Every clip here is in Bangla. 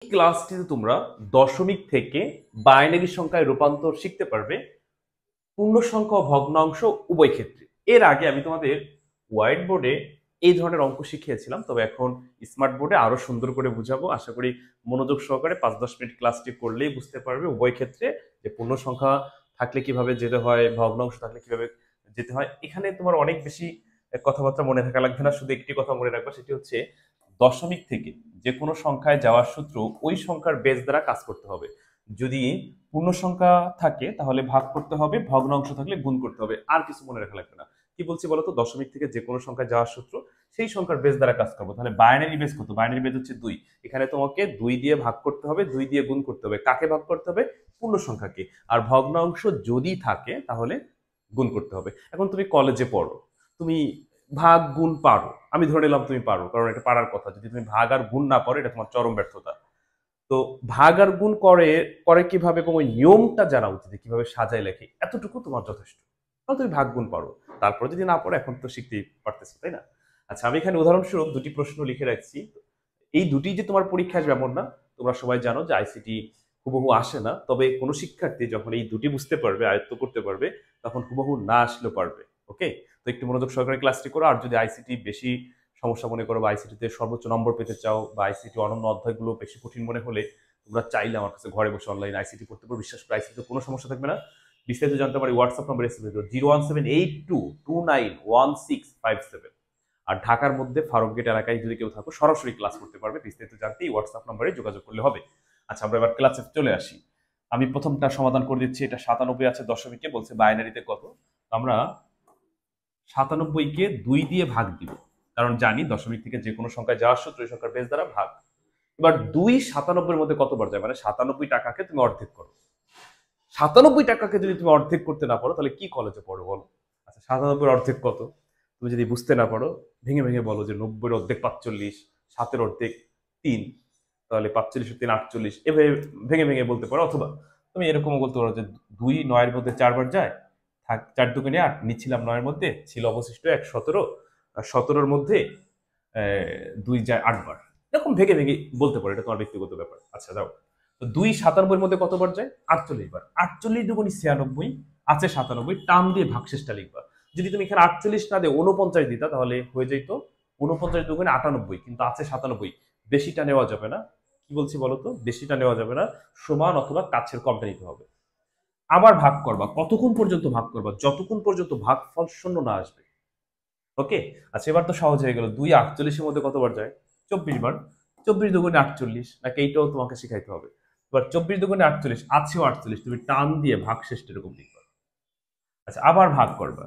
ক্লাসটিতে তোমরা দশমিক থেকে বাইনারি সংখ্যায় রূপান্তর শিখতে পারবে পূর্ণ সংখ্যা ও ভগ্নাংশ উভয় ক্ষেত্রে। এর আগে আমি তোমাদের হোয়াইট বোর্ডে এই ধরনের অঙ্ক শিখিয়েছিলাম, তবে এখন স্মার্ট বোর্ডে আরো সুন্দর করে বুঝাবো। আশা করি মনোযোগ সহকারে 5-10 মিনিট ক্লাসটি করলেই বুঝতে পারবে উভয় ক্ষেত্রে যে পূর্ণ সংখ্যা থাকলে কিভাবে যেতে হয়, ভগ্নাংশ থাকলে কিভাবে যেতে হয়। এখানে তোমার অনেক বেশি কথাবার্তা মনে থাকা লাগবে না, শুধু একটি কথা মনে রাখবা, সেটি হচ্ছে দশমিক থেকে যে কোনো সংখ্যায় যাওয়ার সূত্র ওই সংখ্যার বেস দ্বারা কাজ করতে হবে। যদি পূর্ণ সংখ্যা থাকে তাহলে ভাগ করতে হবে, ভগ্নাংশ থাকলে গুণ করতে হবে, আর কিছু মনে রাখা লাগবে না। কি বলছি বলতো, দশমিক থেকে যে কোনো সংখ্যায় যাওয়ার সূত্র সেই সংখ্যার বেস দ্বারা কাজ করবো। তাহলে বাইনারি বেস কত? বাইনারি বেস হচ্ছে 2। এখানে তোমাকে 2 দিয়ে ভাগ করতে হবে, 2 দিয়ে গুণ করতে হবে। কাকে ভাগ করতে হবে? পূর্ণ সংখ্যাকে। আর ভগ্নাংশ যদি থাকে তাহলে গুণ করতে হবে। এখন তুমি কলেজে পড়ো, তুমি ভাগ গুণ পারো, আমি ধরে নিলাম তুমি পারো, কারণ এটা পারার কথা। যদি তুমি ভাগ আর গুণ না পারো, এটা তোমার চরম ব্যর্থতা। তো ভাগ আর গুণ করে করে কিভাবে, এবং ওই নিয়মটা জানা উচিত, কিভাবে সাজায় লেখে, এতটুকু তোমার যথেষ্ট। কারণ তুমি ভাগ গুণ পারো, তারপর যদি না পারো এখন তো শিখতেই পারতেছো, তাই না? আচ্ছা, আমি এখানে উদাহরণস্বরূপ দুটি প্রশ্ন লিখে রাখছি। এই দুটি যে তোমার পরীক্ষা আসবে এমন না। তোমরা সবাই জানো যে আইসিটি হুবহু আসে না, তবে কোনো শিক্ষার্থী যখন এই দুটি বুঝতে পারবে, আয়ত্ত করতে পারবে, তখন হুবহু না আসলেও পারবে। ওকে, তো একটু মনোযোগ সহকারে ক্লাসটি করো। আর যদি আইসিটি বেশি সমস্যা মনে করো, বা আইসিটিতে সর্বোচ্চ নম্বর পেতে চাও, বা আইসিটি অনন্য অধ্যায়গুলো বেশি কঠিন মনে হলে, তোমরা চাইলে আমার কাছে ঘরে বসে অনলাইন আইসিটি পড়তে পারো। বিশ্বাস করে, আইসিটিতে কোনো সমস্যা থাকবে না। বিস্তারিত জানতে পারি হোয়াটসঅ্যাপ নাম্বার এসএমএস 01782291657। আর ঢাকার মধ্যে ফারুক গেট এলাকায় যদি কেউ থাকো, সরাসরি ক্লাস করতে পারবে। বিস্তারিত জানতে এই হোয়াটসঅ্যাপ নাম্বারে যোগাযোগ করলে হবে। আচ্ছা, আমরা এবার ক্লাসে চলে আসি। আমি প্রথমটা সমাধান করে দিচ্ছি। এটা 97 আছে দশমিকে, বলছে বাইনারিতে কত। আমরা 97কে 2 দিয়ে ভাগ দিব, কারণ জানি দশমিক থেকে যে কোনো সংখ্যায় যাওয়ার সূত্র ওই সংখ্যার বেস দ্বারা ভাগ। এবার 2 97 মধ্যে কতবার যায়, মানে 97 টাকাকে তুমি অর্ধেক করো। 97 টাকাকে যদি তুমি অর্ধেক করতে না পারো তাহলে কি কলেজে পড়ো বলো? আচ্ছা, 97 অর্ধেক কত তুমি যদি বুঝতে না পারো, ভেঙে ভেঙে বলো যে 90 অর্ধেক 45, 7 অর্ধেক 3, তাহলে 45 3 48, এভাবে ভেঙে ভেঙে বলতে পারো। অথবা তুমি এরকমও বলতে পারো যে 2 9 মধ্যে 4 বার যায়, থাক 4 2 8, নিচ্ছিলাম 9 মধ্যে, ছিল অবশিষ্ট 1 17, আর 17 মধ্যে 2 যায় 8 বার। এরকম ভেঙে ভেঙে বলতে পারো, এটা তোমার ব্যক্তিগত ব্যাপার। আচ্ছা যাও, তো 2 97 মধ্যে কতবার যায়? 48 বার। 48 দুগুণী 96, আছে 97, টান দিয়ে ভাগশেষটা লিখবা। যদি তুমি এখানে 48 না দিয়ে 49 দিতা তাহলে হয়ে যেত 49 দুগুণে 98, কিন্তু আছে 97, বেশিটা নেওয়া যাবে না। কি বলছি বলতো, বেশিটা নেওয়া যাবে না, সমান অথবা কাছের কমটা নিতে হবে। আবার ভাগ করবা, কতক্ষণ পর্যন্ত ভাগ করবা? যতক্ষণ পর্যন্ত ভাগফল শূন্য না আসবে। ওকে, আচ্ছা এবার তো সহজ হয়ে গেল। 2 48 মধ্যে কতবার যায়? 24 বার। 24 দুগুণে 48, নাকি এইটাও তোমাকে শিখাইতে হবে? এবার 24 দুগুণে 48, আছেও 48, তুমি টান দিয়ে ভাগশেষটা এরকম লিখবা। আচ্ছা, আবার ভাগ করবা।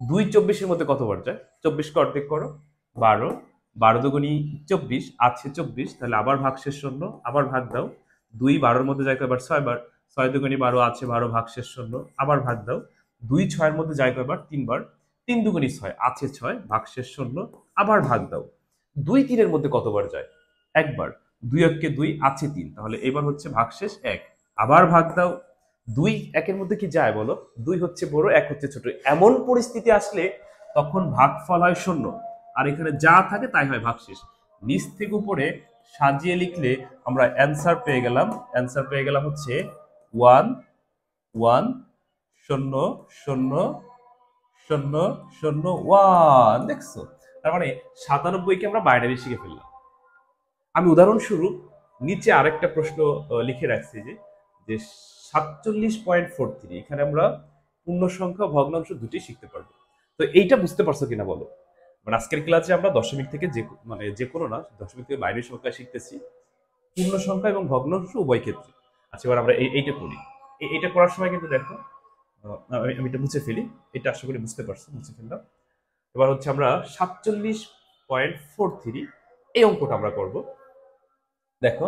2 24 মধ্যে কতবার যায়? 24 কে অর্ধেক করো, 12। 12 দুগুণী 24, আছে 24, তাহলে আবার ভাগশেষ শূন্য, আবার ভাগ দাও। 2 12 মধ্যে যায় কয়বার? 6 বার। 6 দুগুণী 12, আছে 12, ভাগশেষ শূন্য, আবার ভাগ দাও। 2 6 মধ্যে যায় কয়বার? 3 বার। 3 দুগুণী 6, আছে 6, ভাগশেষ শূন্য, আবার ভাগ দাও। 2 3 মধ্যে কতবার যায়? একবার। 2 1 কে 2, আছে 3, তাহলে এবার হচ্ছে ভাগশেষ 1, আবার ভাগ দাও। 2 1 মধ্যে কি যায় বলো? 2 হচ্ছে বড়, 1 হচ্ছে ছোট। এমন পরিস্থিতি আসলে তখন ভাগফল হয় শূন্য, আর এখানে যা থাকে তাই হয় ভাগশেষ। নিচ থেকে উপরে সাজিয়ে লিখলে আমরা অ্যান্সার পেয়ে গেলাম। অ্যান্সার পেয়ে গেলাম হচ্ছে 1 1 0 0 0 0 1। দেখছো, তার মানে 97কে আমরা বাইনারি শিখে ফেললাম। আমি উদাহরণস্বরূপ নিচে আরেকটা প্রশ্ন লিখে রাখছি, যে যে 47.43, এখানে আমরা পূর্ণ সংখ্যা ভগ্নাংশ দুটি শিখতে পারবো। তো এইটা বুঝতে পারছো কিনা বলো? মানে আজকের ক্লাসে আমরা দশমিক থেকে মানে যে কোনো না, দশমিক থেকে বাইরের সংখ্যা শিখতেছি পূর্ণ সংখ্যা এবং ভগ্নাংশ উভয় ক্ষেত্রে। আচ্ছা, এবার আমরা এইটা করি। এইটা করার সময় কিন্তু দেখো, আমি এটা মুছে ফেলি। এটা আশা করি বুঝতে পারছো, মুছে ফেললাম। এবার হচ্ছে আমরা 47.43 এই অঙ্কটা আমরা করব। দেখো,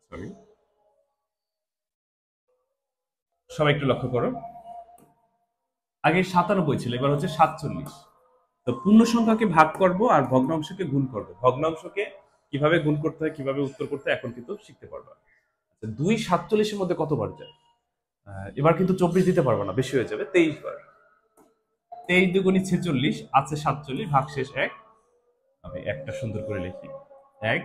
সরি, সবাই একটু লক্ষ্য করো। আগে 97 ছিল, এবার হচ্ছে 47। তো পূর্ণ সংখ্যাকে ভাগ করব আর ভগ্নাংশকে গুণ করব। ভগ্নাংশকে কিভাবে গুণ করতে হয়, কিভাবে উত্তর করতে হয় এখন কিন্তু শিখতে পারবা। 2 47 মধ্যে কতবার যায়? এবার কিন্তু 24 দিতে পারবো না, বেশি হয়ে যাবে, 23 বার। 23 দুগুণী 46, আছে 47, ভাগশেষ 1। আমি একটা সুন্দর করে লিখি। এক,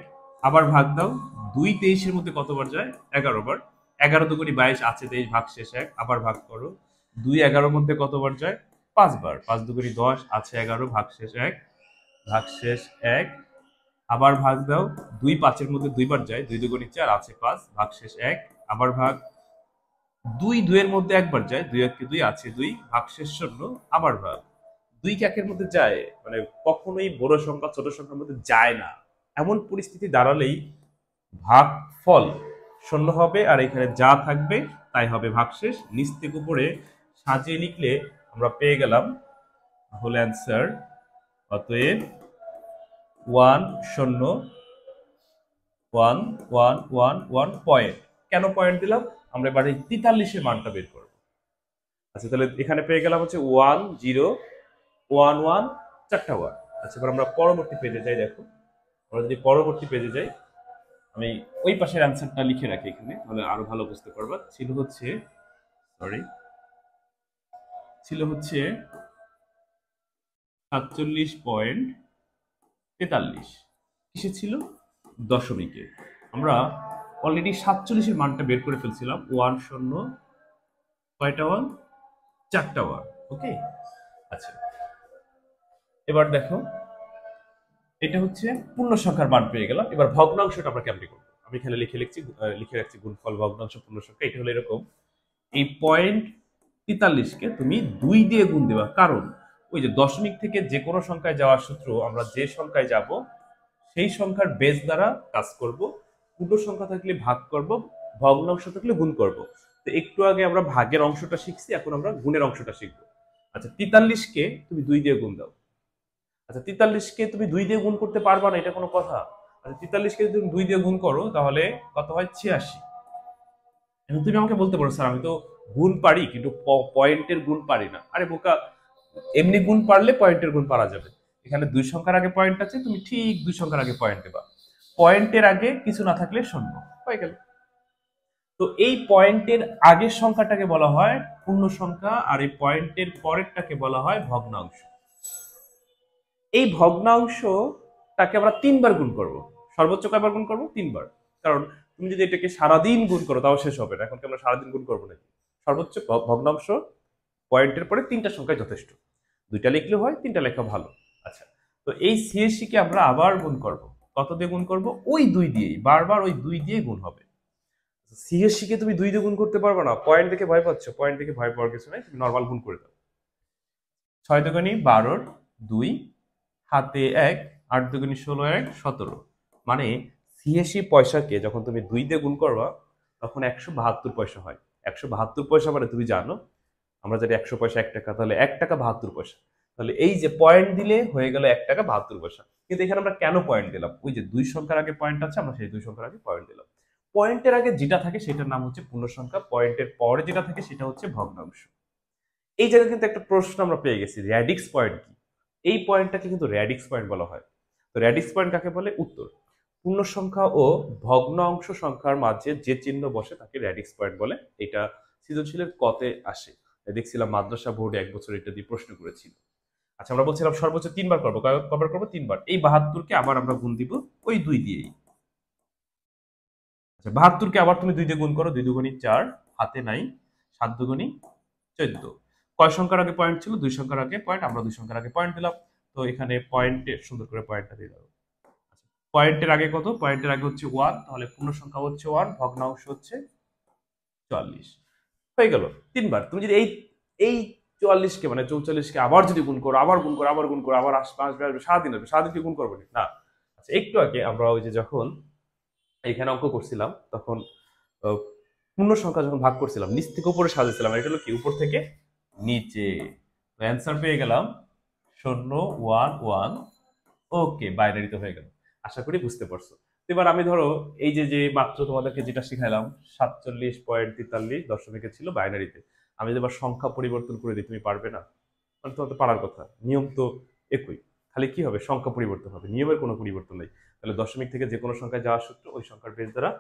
আবার ভাগ দাও। 2 23-এর মধ্যে কতবার যায়? 11 বার। 11 দুগুণি 22 আছে 23 ভাগশেষ 1, আবার ভাগ করো। 2 11-র মধ্যে কতবার যায়? 5 বার। 5 দুগুণি 10 আছে 11 ভাগশেষ 1, ভাগশেষ 1, আবার ভাগ দাও। 2 5-এর মধ্যে 2 বার যায়, 2 দুগুণি 4 আছে 5 ভাগশেষ 1, আবার ভাগ। 2 2-এর মধ্যে একবার যায়, 2 1 2 আছে 2 ভাগশেষ 0, আবার ভাগ। 2 কি 1-এর মধ্যে যায়? মানে কখনোই বড় সংখ্যা ছোট সংখ্যার মধ্যে যায় না। এমন পরিস্থিতি দাঁড়ালেই ভাগফল 0 হবে, আর এখানে যা থাকবে তাই হবে ভাগশেষ। নিচ থেকে উপরে সাজিয়ে লিখলে আমরা পেয়ে গেলাম হোল অ্যান্সার। অতএব 1 0 1 1 1 1 পয়েন্ট। কেন পয়েন্ট দিলাম? আমরা এবার এই 43-এর মানটা বের করব। আচ্ছা, তাহলে এখানে পেয়ে গেলাম হচ্ছে 1 0 1 1 চারটা 1। আচ্ছা, এবার আমরা পরবর্তী পেজে যাই। দেখো, আমরা যদি পরবর্তী পেজে যাই, আমি ওই পাশের অ্যান্সারটা লিখে রাখি এখানে, তাহলে আরো ভালো বুঝতে পারবা। ছিল হচ্ছে 47.43। কিসে ছিল? দশমিকে। আমরা অলরেডি 47-এর মানটা বের করে ফেলছিলাম। 1 0 কয়টা 1? চারটা 1। ওকে, আচ্ছা, এবার দেখো, এটা হচ্ছে পূর্ণ সংখ্যার মান পেয়ে গেলাম। এবার ভগ্নাংশটা আমরা কেমনে করবো? আমি এখানে লিখে রাখছি গুণফল, ভগ্নাংশ, পূর্ণ সংখ্যা। এটা হলো এরকম, এই 43কে তুমি 2 দিয়ে গুণ দেবা। কারণ ওই যে দশমিক থেকে যে কোনো সংখ্যায় যাওয়ার সূত্র, আমরা যে সংখ্যায় যাব সেই সংখ্যার বেস দ্বারা কাজ করব। পূর্ণ সংখ্যা থাকলে ভাগ করব, ভগ্নাংশ থাকলে গুণ করব। তো একটু আগে আমরা ভাগের অংশটা শিখছি, এখন আমরা গুণের অংশটা শিখবো। আচ্ছা, 43কে তুমি 2 দিয়ে গুণ দাও। আচ্ছা, 43কে তুমি 2 দিয়ে গুণ করতে পারবা না, এটা কোনো কথা? আচ্ছা, 43কে যদি তুমি 2 দিয়ে গুণ করো তাহলে কত হয়? 86। এখন তুমি আমাকে বলতে পারো, স্যার আমি তো গুণ পারি কিন্তু পয়েন্টের গুণ পারি না। আরে বোকা, এমনি গুণ পারলে পয়েন্টের গুণ পারা যাবে। এখানে 2 সংখ্যার আগে পয়েন্ট আছে, তুমি ঠিক 2 সংখ্যার আগে পয়েন্ট দেবা। পয়েন্টের আগে কিছু না থাকলে 0 হয়ে গেল। তো এই পয়েন্টের আগের সংখ্যাটাকে বলা হয় পূর্ণ সংখ্যা, আর এই পয়েন্টের পরেরটাকে বলা হয় ভগ্নাংশ। এই ভগ্নাংশটাকে আমরা 3 বার গুণ করব। সর্বোচ্চ কয়বার গুণ করব? 3 বার। কারণ তুমি যদি এটাকে সারাদিন গুণ করো তাও শেষ হবে না। এখন কি আমরা সারাদিন গুণ করবো নাকি? সর্বোচ্চ ভগ্নাংশ পয়েন্টের পরে 3টা সংখ্যায় যথেষ্ট। 2টা লিখলেও হয়, 3টা লেখা ভালো। আচ্ছা, তো এই সিএসসি কে আমরা আবার গুণ করব। কত দিয়ে গুণ করব? ওই 2 দিয়েই, বারবার ওই 2 দিয়ে গুণ হবে। সিএসসি কে তুমি 2 দিয়ে গুণ করতে পারবে না। পয়েন্ট দেখে ভয় পাচ্ছ? পয়েন্ট দেখে ভয় পাওয়ার কিছু নাই, তুমি নরমাল গুণ করে দাও। 6 দুগুণী 12 2 হাতে 1, 8 দুগুণী 16 1 17। মানে সিএসসি পয়সাকে যখন তুমি 2 দিয়ে গুণ করবা তখন 172 পয়সা হয়। 172 পয়সা মানে তুমি জানো, আমরা জানি 100 পয়সা 1 টাকা, তাহলে 1 টাকা 72 পয়সা। তাহলে এই যে পয়েন্ট দিলে হয়ে গেল 1 টাকা 72 পয়সা। কিন্তু এখানে আমরা কেন পয়েন্ট দিলাম? ওই যে 2 সংখ্যার আগে পয়েন্ট আছে, আমরা সেই 2 সংখ্যার আগে পয়েন্ট দিলাম। পয়েন্টের আগে যেটা থাকে সেটার নাম হচ্ছে পূর্ণ সংখ্যা, পয়েন্টের পরে যেটা থাকে সেটা হচ্ছে ভগ্নাংশ। এই জায়গায় কিন্তু একটা প্রশ্ন আমরা পেয়ে গেছি, র্যাডিক্স পয়েন্ট কি? এই পয়েন্টটাকে কিন্তু র্যাডিক্স পয়েন্ট বলা হয়। তো র্যাডিক্স পয়েন্ট কাকে বলে? উত্তর, পূর্ণ সংখ্যা ও ভগ্নাংশ সংখ্যার মাঝে যে চিহ্ন বসে তাকে র্যাডিক্স পয়েন্ট বলে। এটা সৃজনশীলের কতে আসে, দেখছিলাম মাদ্রাসা বোর্ডে 1 বছর এটা দিয়ে প্রশ্ন করেছিল। আচ্ছা, আমরা বলছিলাম সর্বোচ্চ 3 বার করবো, কবার করবো? 3 বার। এই 72কে আবার আমরা গুণ দিব ওই 2 দিয়েই। আচ্ছা, 72কে আবার তুমি 2 দিয়ে গুণ করো, 2 দুগুণী 4 হাতে নাই, 7 দুগুণী 14। কয় সংখ্যার আগে পয়েন্ট ছিল? 2 সংখ্যার আগে পয়েন্ট, আমরা 2 সংখ্যার আগে পয়েন্ট দিলাম। তো এখানে পয়েন্টে সুন্দর করে পয়েন্টটা দিয়ে দাও। পয়েন্টের আগে কত? পয়েন্টের আগে হচ্ছে 1, তাহলে পূর্ণ সংখ্যা হচ্ছে 1, ভগ্নাংশ হচ্ছে 44। হয়ে গেল 3 বার। তুমি যদি এই এই 44কে মানে 44কে আবার যদি গুণ করো, আবার গুণ করো, আবার গুণ করো, আবার আসবে আসবে আসবে, সারাদিন আসবে, সারাদিন কি গুণ করবো না? আচ্ছা, একটু আগে আমরা ওই যে যখন এখানে অঙ্ক করছিলাম তখন পূর্ণ সংখ্যা যখন ভাগ করছিলাম নিচ থেকে উপরে সাজিয়েছিলাম, এটা হলো কি উপর থেকে নিচে। অ্যান্সার পেয়ে গেলাম 0 1 1। ওকে, বাইনারিতে হয়ে গেল। আশা করি বুঝতে পারছো। এবার আমি ধরো এই যে যে মাত্র তোমাদেরকে যেটা শিখাইলাম 47.43 দশমিকে ছিল বাইনারিতে, আমি যদি এবার সংখ্যা পরিবর্তন করে দিই, তুমি পারবে না? মানে তোমার তো পারার কথা, নিয়ম তো একই, খালি কি হবে? সংখ্যা পরিবর্তন হবে, নিয়মের কোনো পরিবর্তন নেই। তাহলে দশমিক থেকে যে কোনো সংখ্যায় যাওয়ার সূত্র, ওই সংখ্যার বেস দ্বারা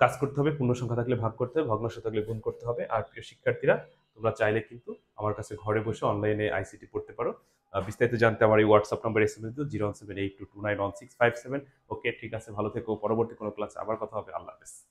কাজ করতে হবে। পূর্ণ সংখ্যা থাকলে ভাগ করতে হবে, ভগ্নাংশ থাকলে গুণ করতে হবে। আর প্রিয় শিক্ষার্থীরা, তোমরা চাইলে কিন্তু আমার কাছে ঘরে বসে অনলাইনে আইসিটি পড়তে পারো। বিস্তারিত জানতে আমার এই হোয়াটসঅ্যাপ নাম্বার SMS দিও 01782291657। ওকে, ঠিক আছে, ভালো থেকো। পরবর্তী কোনো ক্লাসে আবার কথা হবে। আল্লাহ হাফেজ।